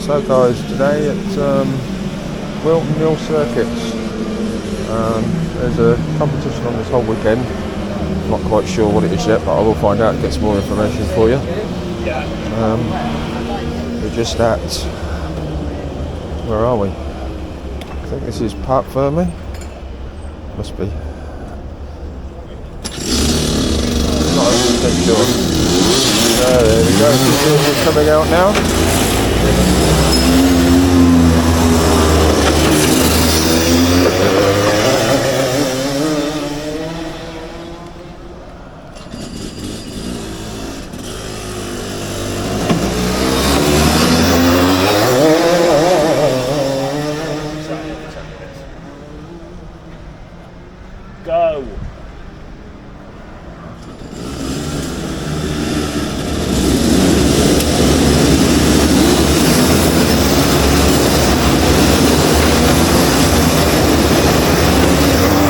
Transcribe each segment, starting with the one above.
So guys, today at Whilton Mill circuits, there's a competition on this whole weekend. Not quite sure what it is yet, but I will find out and get some more information for you. We're just at, where are we? I think this is Park Fermi. Must be. Not 100% sure. There we go, it's coming out now. Go!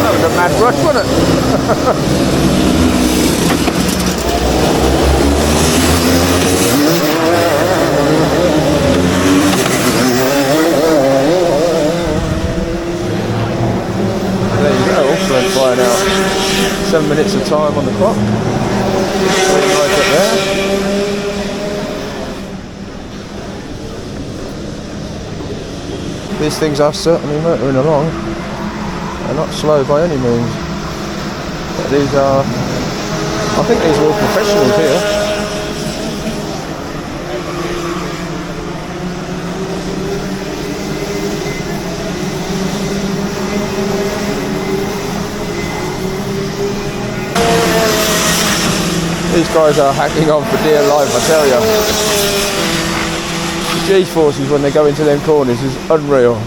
That was a mad rush, wasn't it? There you go, also flying out 7 minutes of time on the clock. Right up there. These things are certainly motoring along. They're not slow by any means. But these are, I think these are all professionals here. These guys are hacking on for dear life, I tell you. The G-forces when they go into them corners is unreal.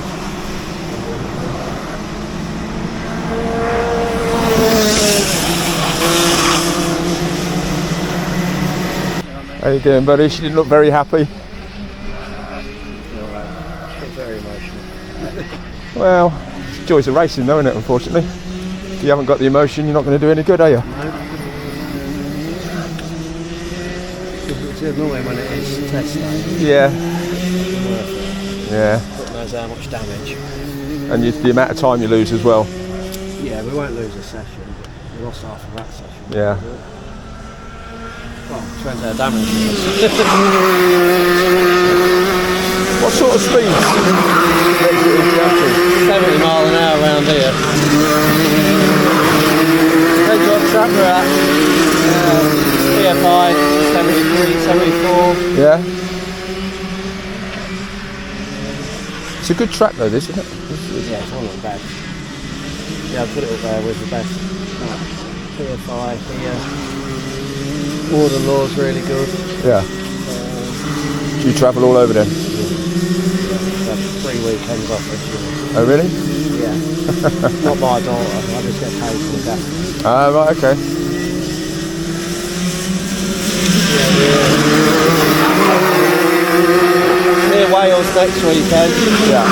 How you doing, buddy? She didn't look very happy. Very emotional. Well, it's the joys of racing though, isn't it, unfortunately? If you haven't got the emotion, you're not going to do any good, are you? It's annoying when it is tested. Yeah. Yeah. God knows how much damage. And the amount of time you lose as well. Yeah, we won't lose a session, but we lost half of that session. Yeah. Well, depends how damage it is. What sort of speed? 70 mile an hour around here. Depends what track we're at. PFI, 73, 74. Yeah. It's a good track though, this, isn't it? Yeah, it's one of the best. Yeah, I'll put it up there with the best. PFI here. Warden Law's really good. Yeah. Do you travel all over then? Yeah. 3 weekends off this year. Oh really? Yeah. Not my daughter, I just get paid for the gas. Ah, right, okay. Near Wales next weekend. Yeah.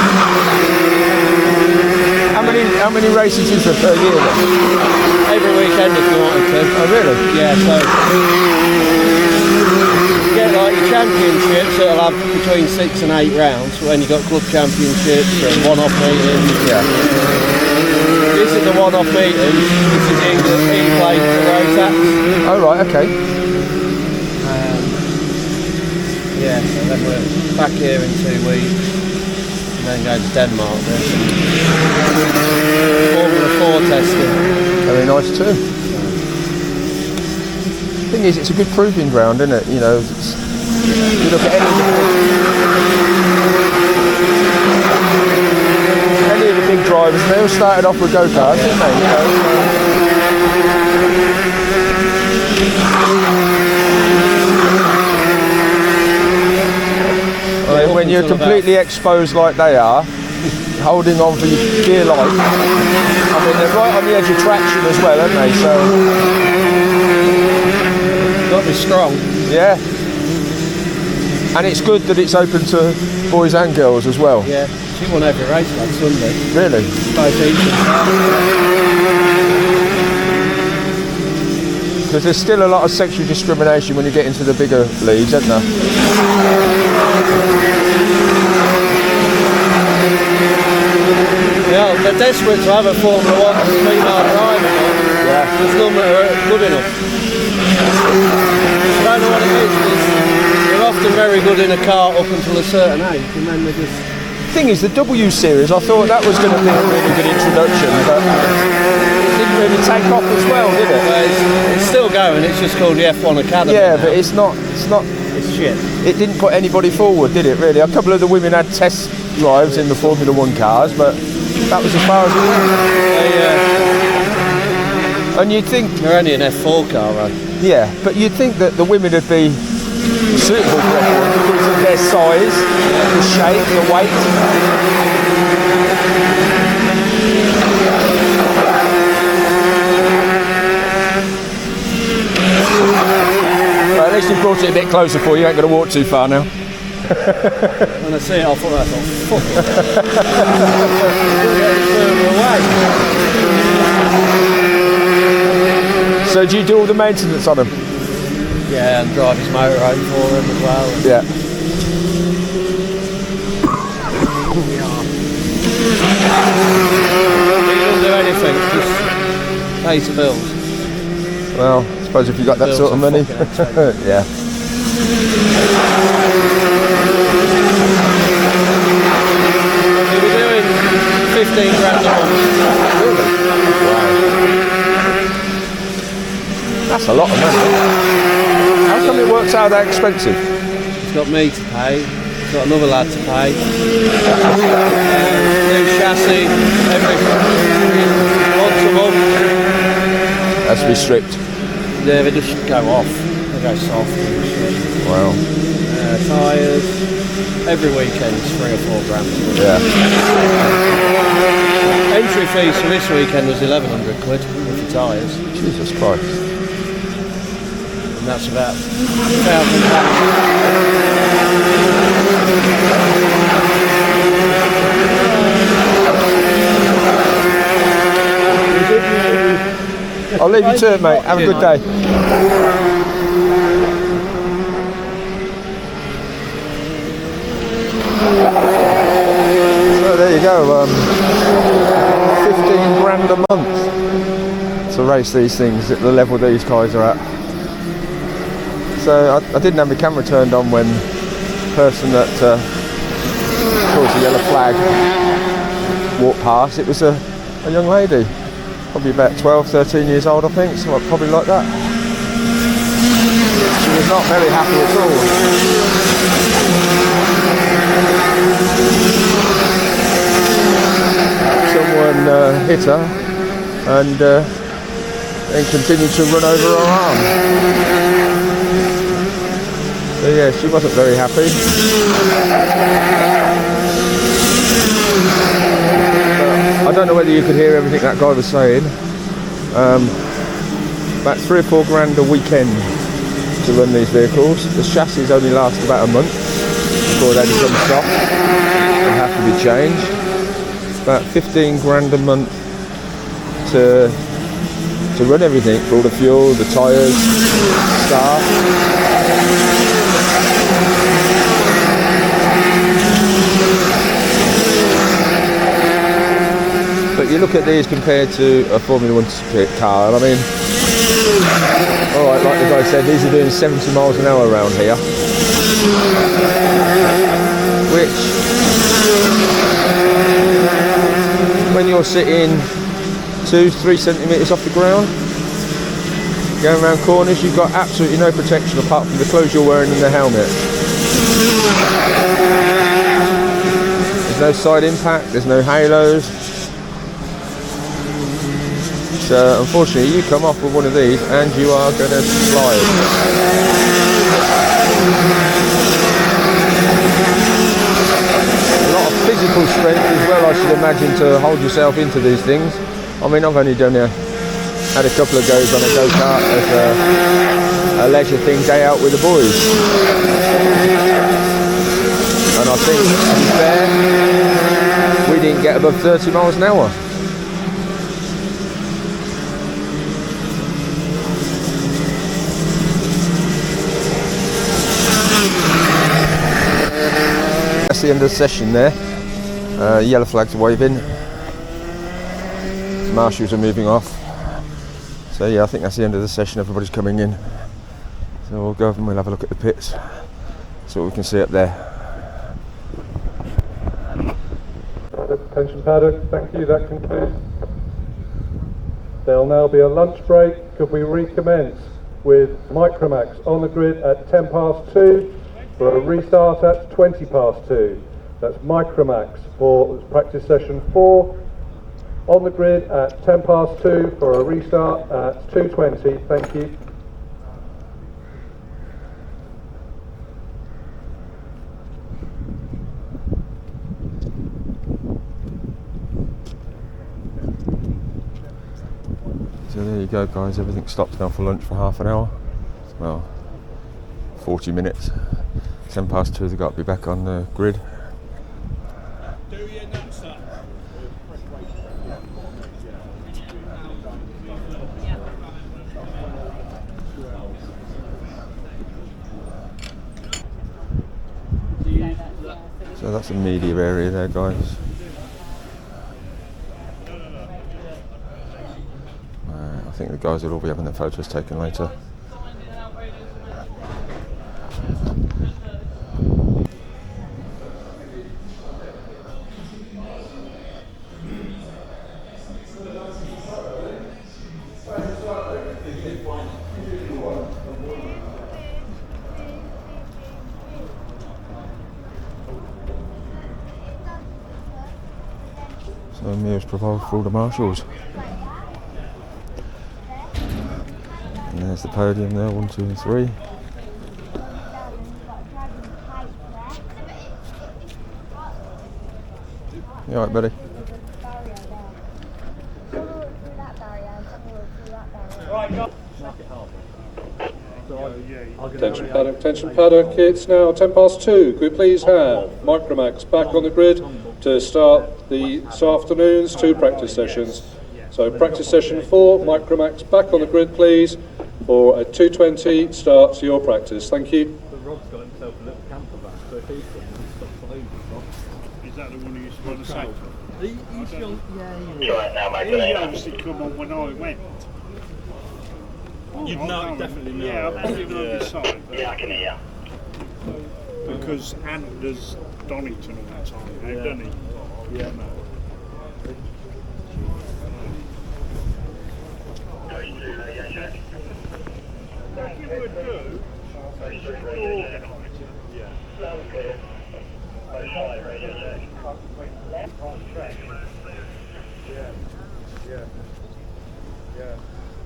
How many races is there per year then? Every weekend if you wanted to. Oh really? Yeah, so you get like your championships, it'll have between 6 and 8 rounds. When you got club championships and one-off meetings. Yeah. This is the one-off meeting. This is England for road tax. Oh right, okay. Yeah, so then we're back here in 2 weeks. And then go to Denmark. Formula 4 testing. Very nice too. The thing is, it's a good proving ground, isn't it? You know, you look at any of the big drivers, they all started off with go-karts, didn't they? You know, when you're completely exposed like they are, holding on for your dear life. I mean, they're right on the edge of traction as well, aren't they? So, Got to be strong. yeah. And it's good that it's open to boys and girls as well. Yeah, she won every race on Sunday. Really? Both each. Because there's still a lot of sexual discrimination when you get into the bigger leagues, isn't there? desperate to have a Formula 1 female driver. Yeah. There's none that are good enough. I don't know what it is. They're often very good in a car up until a certain age, and then they just... Thing is, the W series, I thought that was going to be a really good introduction, but it didn't really take off as well, did it? Well, it's still going. It's just called the F1 Academy. Yeah, now. but it's not. It's shit. It didn't put anybody forward, did it? Really, a couple of the women had test drives in the Formula 1 cars, but that was as far as it went. And you'd think They're only an F4 car, right? yeah, but you'd think that the women would be suitable for F1 because of their size, the shape, the weight. Well, at least you brought it a bit closer for you. You ain't going to walk too far now. When I see it, I thought, fuck it. Further away. So do you do all the maintenance on them? Yeah, and drive his motor home for him as well. Yeah. He doesn't do anything, just pays the bills. Well, I suppose if you got that Bills sort of are money. fucking expensive. Yeah. He was doing 15 grand a month. Wow. That's a lot of money. How come it works out that expensive? He's got me to pay, he's got another lad to pay. New chassis, everything. Once a month. Has to be stripped. Yeah, they just go off. They go soft and shit. Wow. Tyres, every weekend it's 3 or 4 grand. Yeah. Entry fees for this weekend was 1,100 quid with the tyres. Jesus Christ. And that's about £1,000. I'll leave you to it, mate. Have a good day. So there you go. 15 grand a month to race these things at the level these guys are at. So I didn't have my camera turned on when the person that caused the yellow flag walked past. It was a young lady. Probably about 12, 13 years old, I think, so probably like that. She was not very happy at all. Someone hit her and then continued to run over her arm. So yeah, she wasn't very happy. I don't know whether you could hear everything that guy was saying. About 3 or 4 grand a weekend to run these vehicles. The chassis only last about a month before they become soft and have to be changed. About 15 grand a month to run everything, for all the fuel, the tyres, staff. But you look at these compared to a Formula 1 car, and I mean, alright, like the guy said, these are doing 70 miles an hour around here. Which, when you're sitting 2-3 centimetres off the ground, going around corners, you've got absolutely no protection apart from the clothes you're wearing and the helmet. There's no side impact, there's no halos. So unfortunately you come off with one of these and you are going to slide. A lot of physical strength as well, I should imagine, to hold yourself into these things. I mean, I've only had a couple of goes on a go-kart as a leisure thing, day out with the boys. And I think, to be fair, we didn't get above 30 miles an hour. That's the end of the session there. Yellow flags waving. marshals are moving off. So yeah, I think that's the end of the session. Everybody's coming in. So we'll go and we'll have a look at the pits. See what we can see up there. Attention paddock, thank you, that concludes. There'll now be a lunch break. Could we recommence with Micromax on the grid at 2:10 for a restart at 2:20. That's Micromax for practice session 4 on the grid at 2:10 for a restart at 2:20. Thank you. So there you go, guys, everything stops now for lunch for half an hour. Well, 40 minutes. 2:10 they've got to be back on the grid. So that's the media area there, guys. I think the guys will all be having their photos taken later. So meals provided for all the marshals. And there's the podium there, 1, 2 and 3. You alright, buddy? Attention paddock, it's now 2:10. Could we please have Micromax back on the grid to start this afternoon's 2 practice sessions. So practice session 4, Micromax back on the grid please for a 2:20 start to your practice. Thank you. Rob's got himself a little camper van, so if he's got to stop following Rob. Is that the one who used to run the same? He's young, He obviously come on when I went. You'd know, definitely know. Yeah, I probably know this side. Yeah, I can hear. Because Anders Donington all that time, doesn't he? Yeah. What you would do is you could organise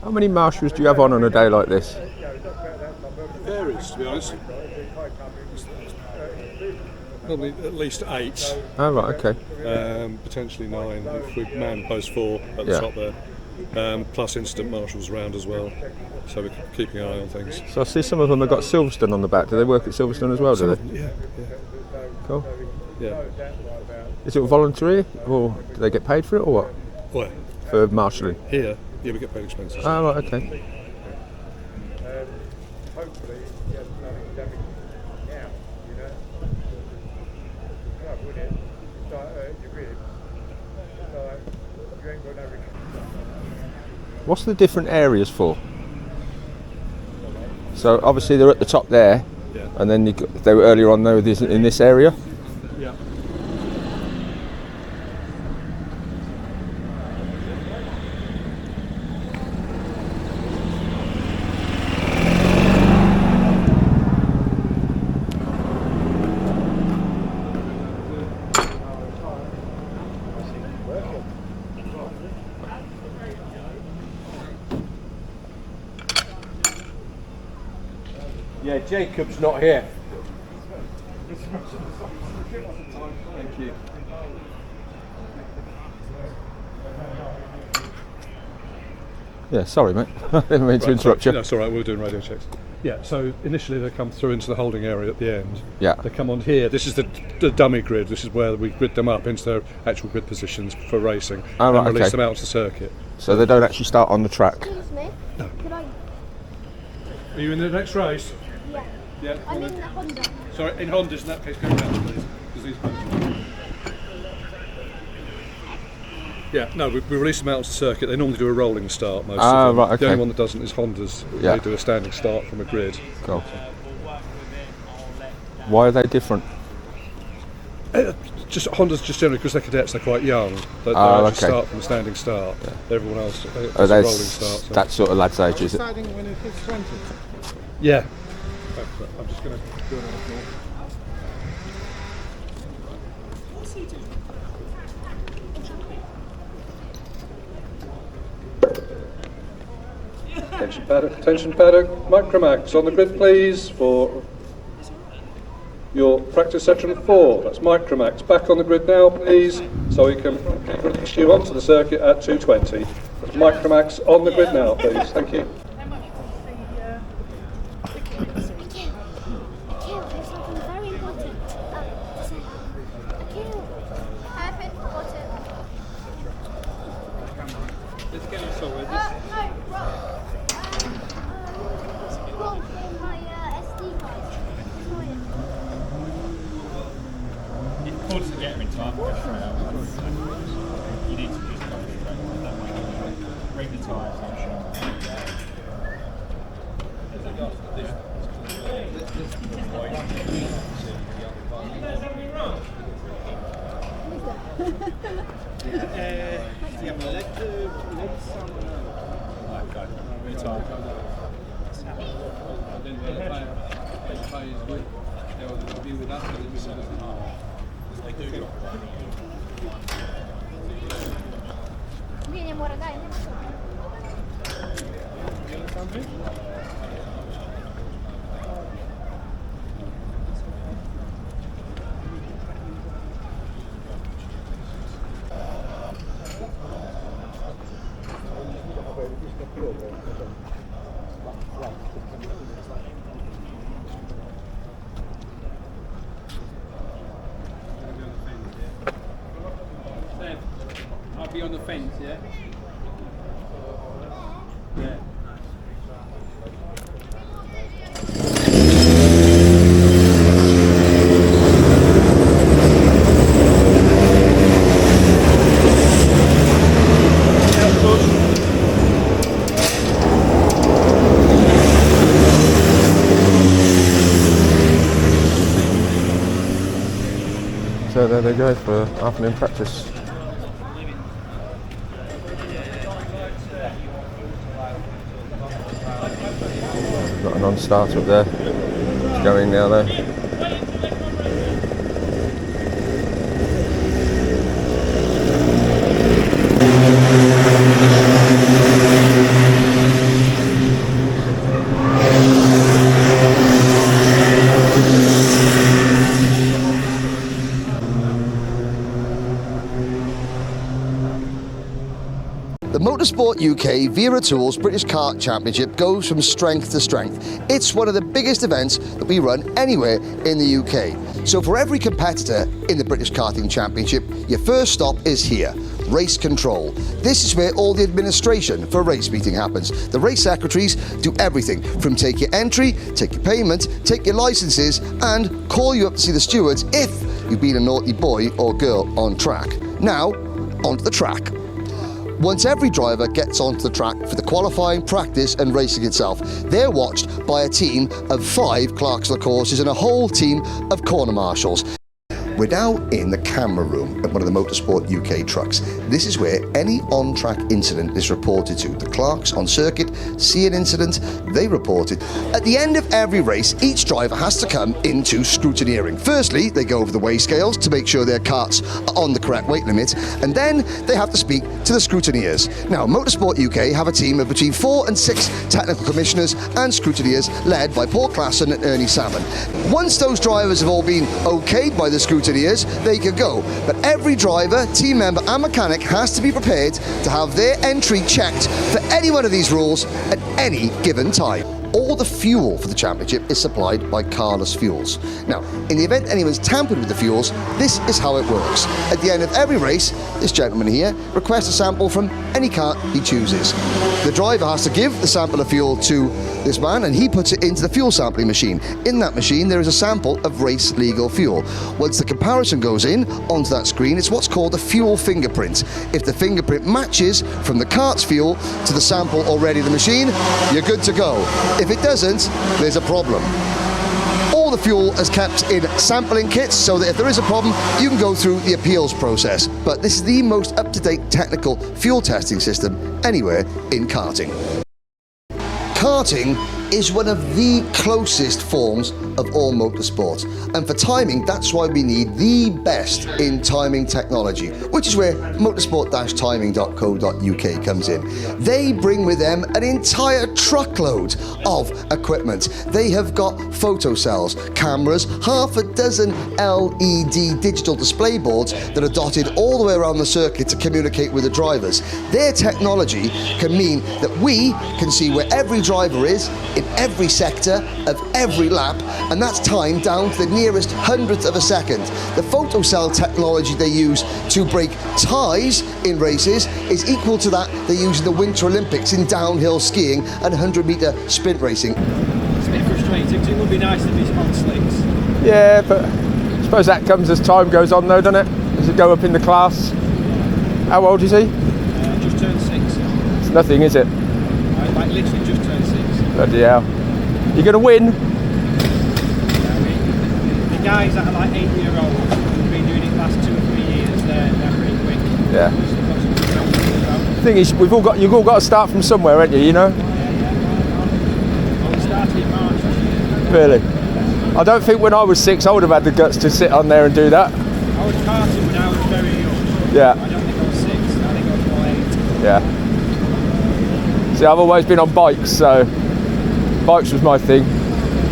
How many marshals do you have on a day like this? Varies, to be honest. Normally at least 8, Oh right, okay. potentially 9 if we man post 4 at the top there. Plus incident marshals around as well, so we're keeping an eye on things. So I see some of them have got Silverstone on the back. Do they work at Silverstone as well, do they? Yeah, Cool. yeah. Is it voluntary or do they get paid for it or what? Where? For marshalling? Here, yeah, we get paid expenses. Oh right, okay. Hopefully, yes, nothing damage now, you know. No, would it? It's like, you're in. It's like, you ain't got no recovery. What's the different areas for? So obviously they're at the top there, Yeah. and then they were earlier on though in this area. Yeah. Yeah, Jacob's not here. Thank you. Yeah, sorry mate. I didn't mean to interrupt you. That's all right, we were doing radio checks. Yeah, so initially they come through into the holding area at the end. Yeah. They come on here. This is the dummy grid. This is where we grid them up into their actual grid positions for racing Oh, right, and release okay. them out to the circuit. So they don't actually start on the track. Excuse me. No. Could I? Are you in the next race? Yeah. Yeah. I'm in the Honda. Sorry, in Hondas in that case, go down please. 'Cause these Yeah, no, we release them out onto the circuit. They normally do a rolling start, most Ah, of them. right, okay. The only one that doesn't is Honda's. Yeah. They do a standing start from a grid. Cool. Why are they different? Just Honda's just generally because they're cadets, they're quite young. They Oh, actually okay. start from a standing start. Yeah. Everyone else Oh, it's a rolling start. So. that sort of lad's age, is it? Deciding when it hits 20. Yeah. I'm just going to do another floor. Attention paddock, Micromax on the grid please for your practice section 4. That's Micromax back on the grid now please, so we can release you onto the circuit at 2:20. That's Micromax on the grid now please, thank you. Akil, there's something very important to say. Akil. Perfect, important. Let's get it sorted. Wrong in my SD card. It's important to get them in time. You need to just go through the ring the tyres, I'm sure. Yeah, but let someone Vieni amore, dai, andiamo su. I'll be on the fence, yeah? Yeah. So there they go for afternoon practice. Got a non-starter up there. It's going now though. The Motorsport UK Vera Tools British Kart Championship goes from strength to strength. It's one of the biggest events that we run anywhere in the UK. So for every competitor in the British Karting Championship, your first stop is here, Race Control. This is where all the administration for a race meeting happens. The race secretaries do everything from take your entry, take your payment, take your licenses and call you up to see the stewards if you've been a naughty boy or girl on track. Now, onto the track. Once every driver gets onto the track for the qualifying, practice and racing itself, they're watched by a team of 5 clerks of the courses and a whole team of corner marshals. We're now in the camera room at one of the Motorsport UK trucks. This is where any on-track incident is reported to. The clerks on circuit see an incident, they report it. At the end of every race, each driver has to come into scrutineering. Firstly, they go over the weigh scales to make sure their carts are on the correct weight limit, and then they have to speak to the scrutineers. Now, Motorsport UK have a team of between 4 and 6 technical commissioners and scrutineers led by Paul Klassen and Ernie Salmon. Once those drivers have all been okayed by the scrutineers, they can go. But every driver, team member and mechanic has to be prepared to have their entry checked for any one of these rules at any given time. All the fuel for the championship is supplied by Carless Fuels. Now, in the event anyone's tampered with the fuels, this is how it works. At the end of every race, this gentleman here requests a sample from any kart he chooses. The driver has to give the sample of fuel to this man, and he puts it into the fuel sampling machine. In that machine, there is a sample of race legal fuel. Once the comparison goes in onto that screen, it's what's called a fuel fingerprint. If the fingerprint matches from the kart's fuel to the sample already in the machine, you're good to go. If it doesn't, there's a problem. All the fuel is kept in sampling kits so that if there is a problem, you can go through the appeals process. But this is the most up-to-date technical fuel testing system anywhere in karting. Karting is one of the closest forms of all motorsports, and for timing, that's why we need the best in timing technology, which is where motorsport-timing.co.uk comes in. They bring with them an entire truckload of equipment. They have got photo cells, cameras, half a dozen LED digital display boards that are dotted all the way around the circuit to communicate with the drivers. Their technology can mean that we can see where every driver is in every sector of every lap, and that's timed down to the nearest hundredth of a second. The photocell technology they use to break ties in races is equal to that they use in the Winter Olympics in downhill skiing and 100-metre sprint racing. It's a bit frustrating because it would be nice if it's on slicks. Yeah, but I suppose that comes as time goes on though, doesn't it? Does it go up in the class? How old is he? Just turned 6. It's nothing, is it? Like literally just turned 6. Bloody hell. You're going to win? The guys that are like 8-year-olds who've been doing it the last 2 or 3 years, they're pretty quick. Yeah. The thing is, you've all got to start from somewhere, haven't you, you know? Yeah. We started in March. Really? I don't think when I was 6 I would have had the guts to sit on there and do that. I was karting when I was very young. Yeah. I don't think I was 6, I think I was more 8. Yeah. See, I've always been on bikes, so bikes was my thing.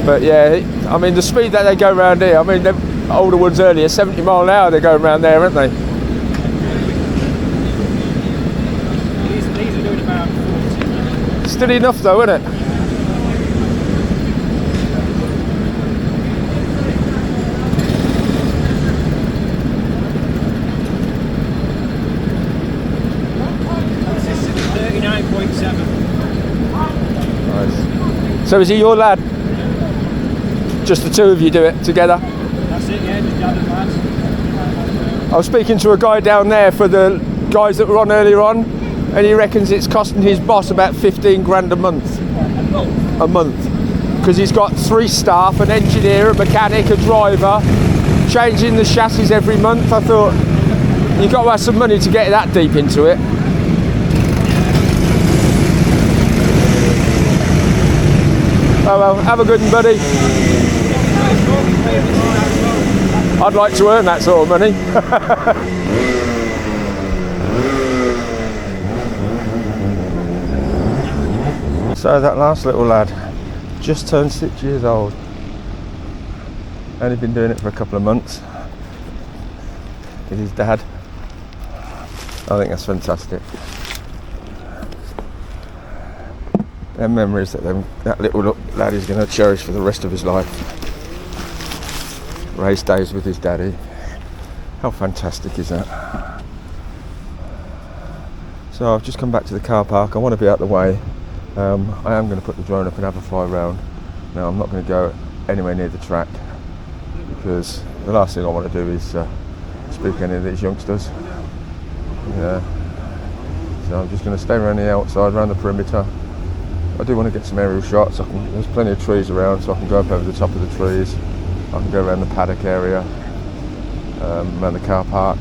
But yeah, I mean, the speed that they go around here, I mean, the older ones earlier, 70 mile an hour they go around there, aren't they? These are doing about 40. Still enough though, isn't it? This is 39.7. Nice. So is he your lad? Just the two of you do it together? That's it, yeah, just dad and lads. I was speaking to a guy down there for the guys that were on earlier on, and he reckons it's costing his boss about 15 grand a month. A month. Because he's got 3 staff, an engineer, a mechanic, a driver, changing the chassis every month. I thought, you've got to have some money to get that deep into it. Oh well, have a good one, buddy. I'd like to earn that sort of money. So that last little lad just turned 6 years old. Only been doing it for a couple of months with his dad. I think that's fantastic. They're memories that that little lad is going to cherish for the rest of his life. Race days with his daddy. How fantastic is that? So I've just come back to the car park. I want to be out the way. I am going to put the drone up and have a fly around. Now I'm not going to go anywhere near the track because the last thing I want to do is spook any of these youngsters. Yeah. So I'm just going to stay around the outside, around the perimeter. I do want to get some aerial shots. There's plenty of trees around, so I can go up over the top of the trees. I can go around the paddock area, around the car park.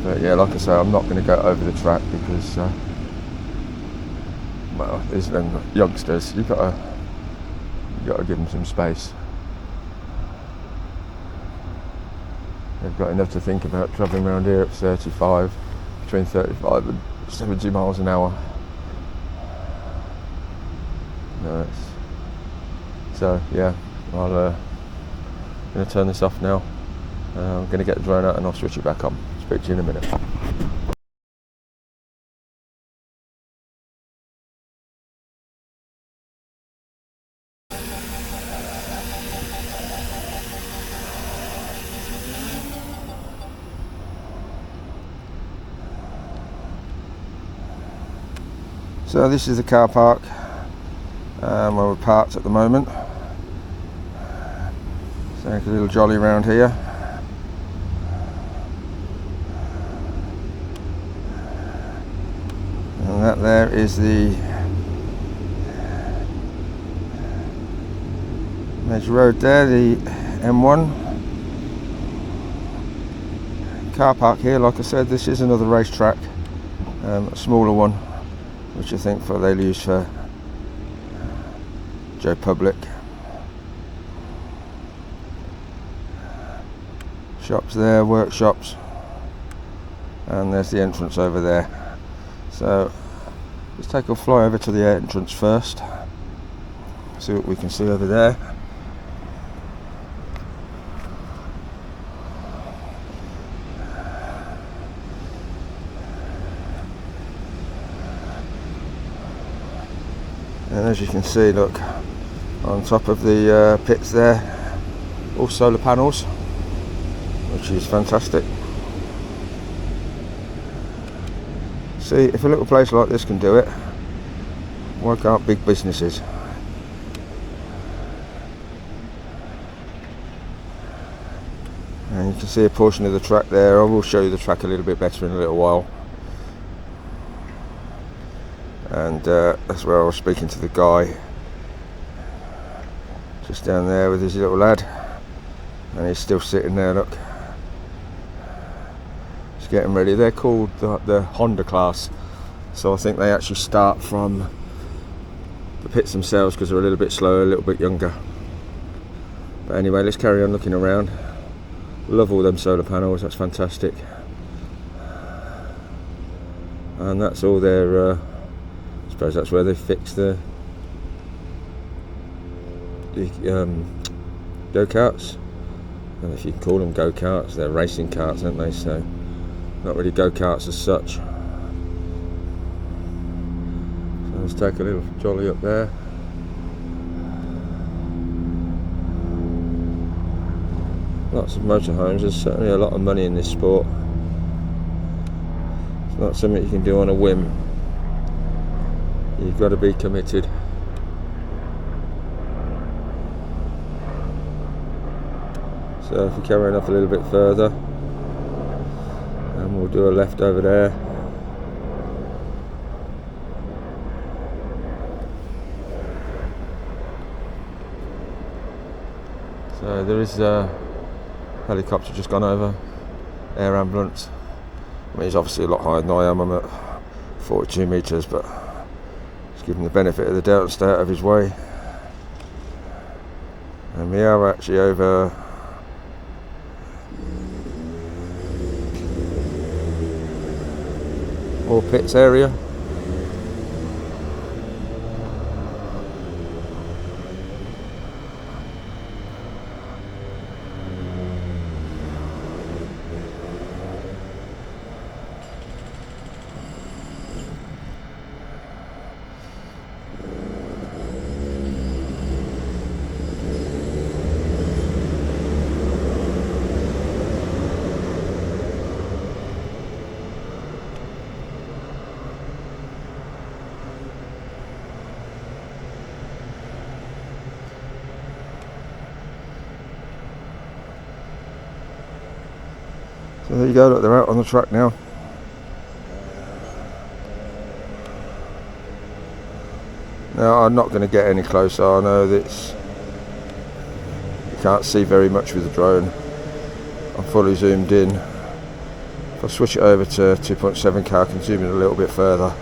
But yeah, like I say, I'm not going to go over the track because, well, these youngsters, you've got to give them some space. They've got enough to think about travelling around here at 35, between 35 and 70 miles an hour. No, so yeah, I'm going to turn this off now. I'm going to get the drone out and I'll switch it back on. Speak to you in a minute. So this is the car park where we're parked at the moment. So a little jolly around here. And that there is the major road there, the M1. Car park here, like I said, this is another racetrack, a smaller one, which I think they'll use for Joe Public. Shops there, workshops, and there's the entrance over there. So let's take a fly over to the entrance first, see what we can see over there. And as you can see, look, on top of the pits there, all solar panels, which is fantastic. See, if a little place like this can do it, why can't big businesses? And you can see a portion of the track there. I will show you the track a little bit better in a little while. And that's where I was speaking to the guy just down there with his little lad, and he's still sitting there, look, just getting ready. They're called the Honda class, so I think they actually start from the pits themselves because they're a little bit slower, a little bit younger. But anyway, let's carry on looking around. Love all them solar panels, that's fantastic. And that's all their I suppose that's where they fix the go-karts. I don't know if you can call them go-karts, they're racing karts, aren't they? So not really go-karts as such. So let's take a little jolly up there. Lots of motorhomes. There's certainly a lot of money in this sport. It's not something you can do on a whim. You've got to be committed. So if we carry on up a little bit further, and we'll do a left over there. So there is a helicopter just gone over, air ambulance. I mean, he's obviously a lot higher than I am. I'm at 42 metres, but give him the benefit of the doubt and stay out of his way. And we are actually over more pits area. So there you go, look, they're out on the track now. Now I'm not going to get any closer. I know that you can't see very much with the drone. I'm fully zoomed in. If I switch it over to 2.7K, I can zoom in a little bit further.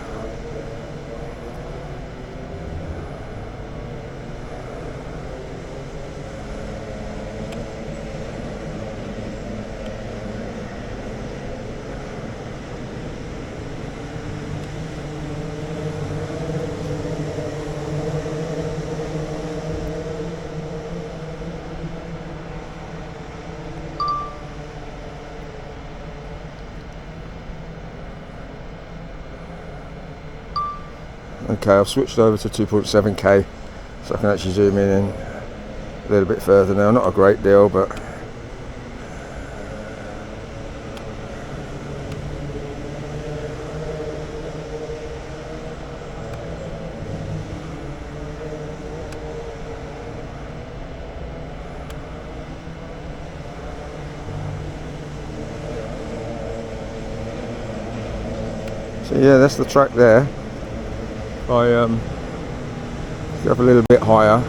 Okay, I've switched over to 2.7K, so I can actually zoom in a little bit further now. Not a great deal, but So yeah, that's the track there. I go up a little bit higher.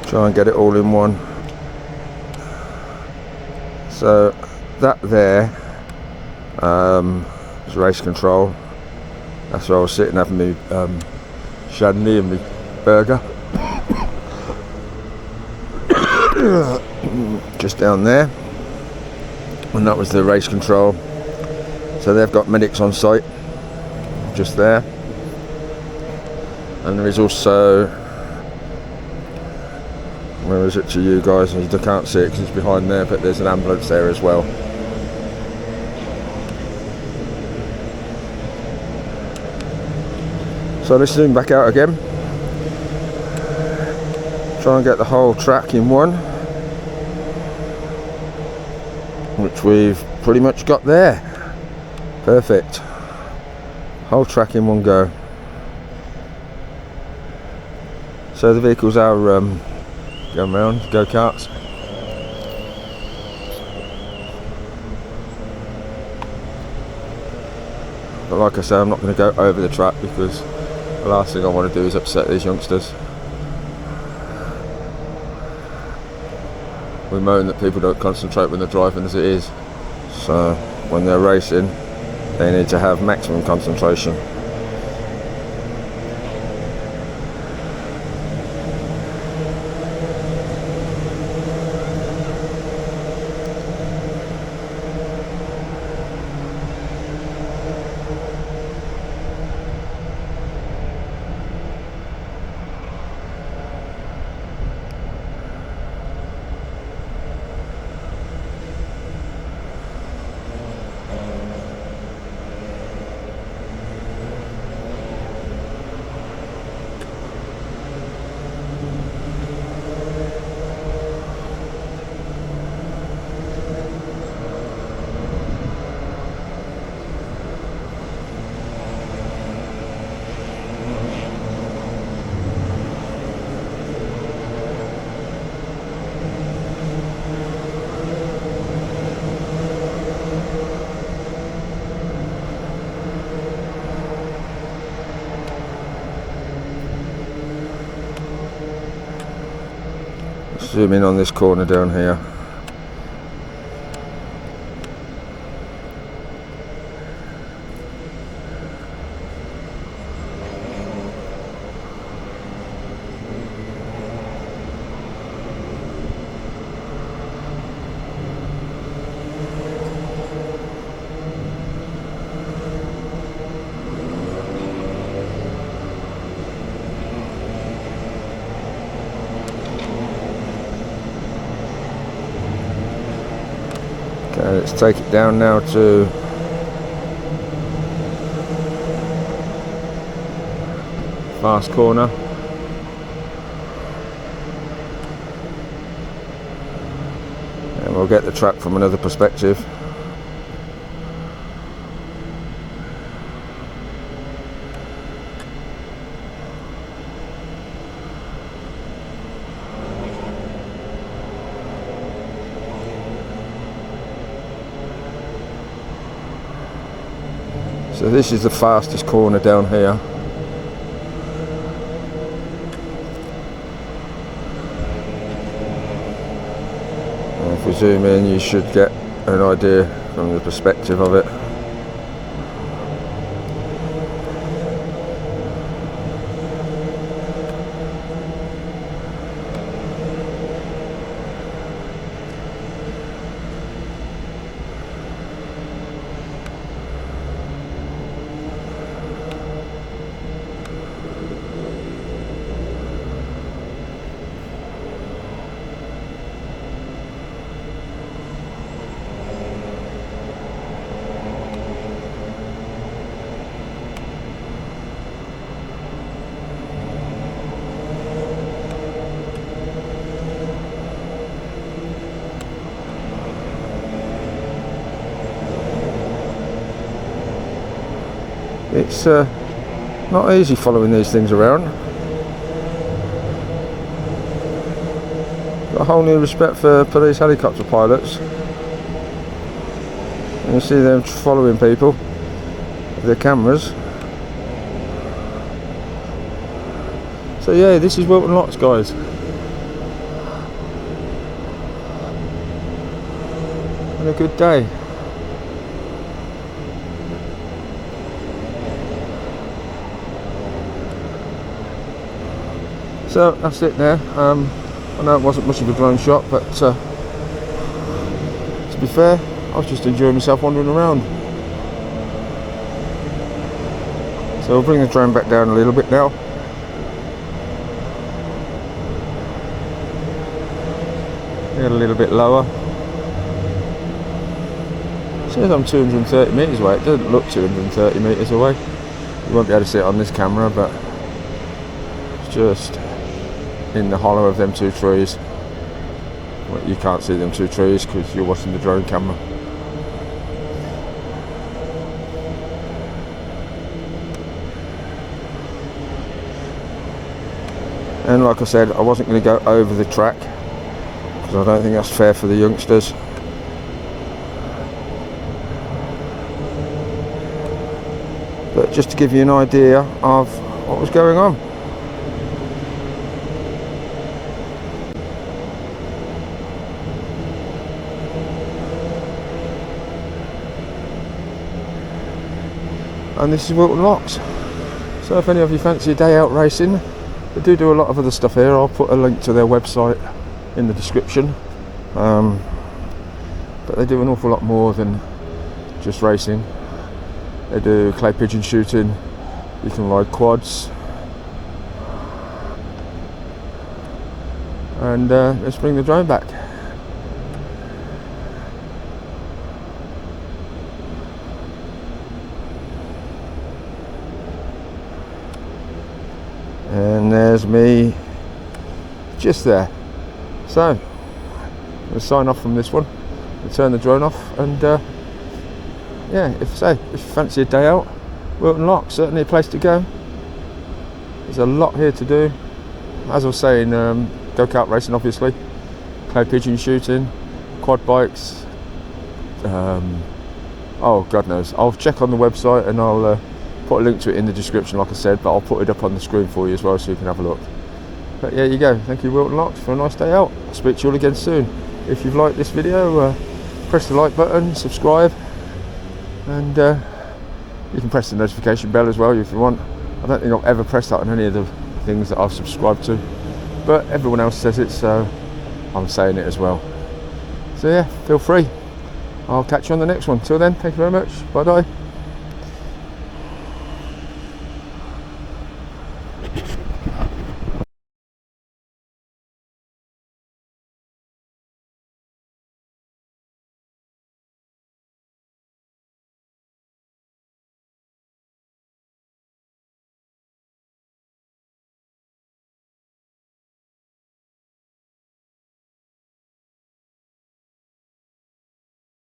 Try and get it all in one. So that there is race control. That's where I was sitting having me shandy and me burger. Just down there, and that was the race control. So they've got medics on site just there, and there is also, where is it to you guys? You can't see it because it's behind there, but there's an ambulance there as well. So let's zoom back out again. Try and get the whole track in one, which we've pretty much got there. Perfect. Whole track in one go. So the vehicles are going around, go-karts. But like I say, I'm not going to go over the track because the last thing I want to do is upset these youngsters. We moan that people don't concentrate when they're driving as it is. So when they're racing, they need to have maximum concentration. Zoom in on this corner down here. Okay, let's take it down now to fast corner. And we'll get the track from another perspective. So this is the fastest corner down here. And if we zoom in, you should get an idea from the perspective of it. It's not easy following these things around. Got a whole new respect for these helicopter pilots. And you see them following people with their cameras. So yeah, this is Whilton Locks, guys. And a good day. So that's it there. I know it wasn't much of a drone shot, but to be fair, I was just enjoying myself wandering around. So we'll bring the drone back down a little bit now. Get a little bit lower. It says I'm 230 metres away. It doesn't look 230 metres away. You won't be able to see it on this camera, but it's just in the hollow of them two trees. Well, you can't see them two trees because you're watching the drone camera. And like I said, I wasn't going to go over the track because I don't think that's fair for the youngsters. But just to give you an idea of what was going on. And this is Whilton Locks. So if any of you fancy a day out racing, they do a lot of other stuff here. I'll put a link to their website in the description. But they do an awful lot more than just racing. They do clay pigeon shooting, you can ride quads. And let's bring the drone back. And there's me just there. So we'll sign off from this one. We'll turn the drone off, and yeah, if you fancy a day out, Whilton Locks, certainly a place to go. There's a lot here to do. As I was saying, go-kart racing obviously, clay pigeon shooting, quad bikes, oh God knows. I'll check on the website and I'll put a link to it in the description like I said, but I'll put it up on the screen for you as well so you can have a look. But yeah, you go. Thank you Whilton Locks for a nice day out. I'll speak to you all again soon. If you've liked this video, press the like button, subscribe, and you can press the notification bell as well if you want. I don't think I've ever pressed that on any of the things that I've subscribed to, but everyone else says it, so I'm saying it as well. So yeah, feel free. I'll catch you on the next one. Till then, thank you very much. Bye bye.